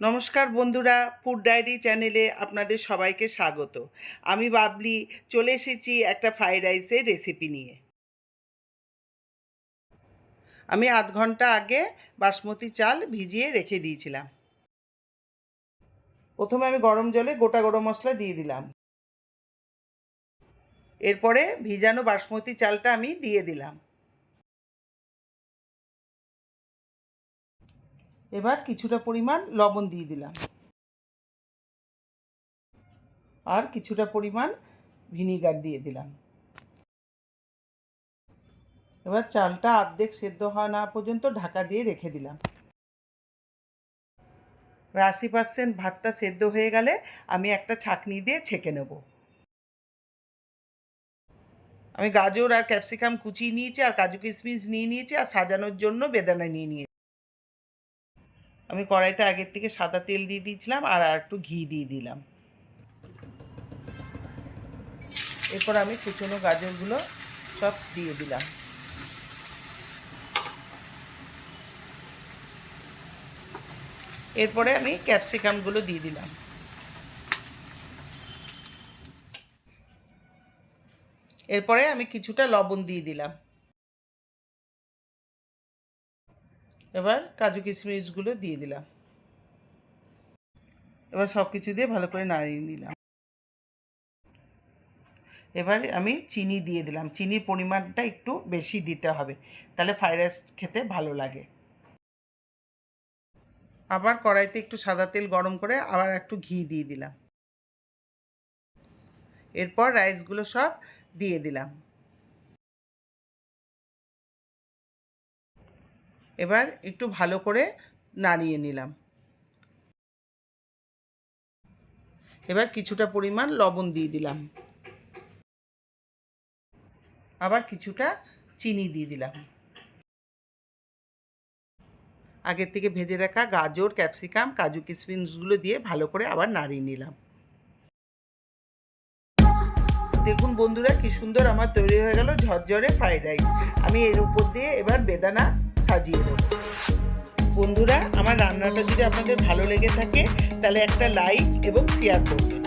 নমস্কার বন্ধুরা, food diary চ্যানেলে আপনাদের সবাইকে স্বাগত। আমি বাবলি চলে এসেছি একটা ফ্রাইড রাইসের রেসিপি নিয়ে। আমি আধ ঘন্টা আগে বাসমতি চাল ভিজিয়ে রেখে দিয়েছিলাম। প্রথমে আমি গরম জলে গোটা গরম মশলা দিয়ে দিলাম। এরপরে ভিজানো বাসমতি চালটা আমি দিয়ে দিলাম। এবার কিছুটা পরিমাণ লবণ দিয়ে দিলাম আর কিছুটা পরিমাণ ভিনিগার দিয়ে দিলাম। এবার চালটা অর্ধেক সেদ্ধ হওয়া না পর্যন্ত ঢাকা দিয়ে রেখে দিলাম। 80% ভাতটা সেদ্ধ হয়ে গেলে আমি একটা ছাঁকনি দিয়ে ছেঁকে নেব। আমি গাজর আর ক্যাপসিকাম কুচিয়ে নিয়েছি আর কাজু কিশমিশ নিয়ে নিয়েছি আর সাজানোর জন্য বেদানা নিয়ে নিয়েছি। আমি কড়াইতে আগের থেকে সাদা তেল দিয়ে দিয়েছিলাম আর একটু ঘি দিয়ে দিলাম। এরপর আমি কুচনো গাজরগুলো সব দিয়ে দিলাম। এরপরে আমি ক্যাপসিকামগুলো দিয়ে দিলাম। এরপরে আমি কিছুটা লবণ দিয়ে দিলাম। এবার কাজু কিশমিশগুলো দিয়ে দিলাম। এবার সব কিছু দিয়ে ভালো করে নাড়িয়ে নিলাম। এবার আমি চিনি দিয়ে দিলাম। চিনির পরিমাণটা একটু বেশি দিতে হবে, তাহলে ফ্রাইড রাইস খেতে ভালো লাগে। আবার কড়াইতে একটু সাদা তেল গরম করে আবার একটু ঘি দিয়ে দিলাম। এরপর রাইসগুলো সব দিয়ে দিলাম। এবার একটু ভালো করে নাড়িয়ে নিলাম। এবার কিছুটা পরিমাণ লবণ দিয়ে দিলাম। আবার কিছুটা চিনি দিয়ে দিলাম। আগের থেকে ভেজে রাখা গাজর, ক্যাপসিকাম, কাজু কিশমিশগুলো দিয়ে ভালো করে আবার নাড়িয়ে নিলাম। দেখুন বন্ধুরা, কি সুন্দর আমার তৈরি হয়ে গেল ঝরঝরে ফ্রাইড রাইস। আমি এর উপর দিয়ে এবার বেদানা সাজিয়ে দেবো। বন্ধুরা, আমার রান্নাটা যদি আপনাদের ভালো লেগে থাকে তাহলে একটা লাইক এবং শেয়ার করবেন।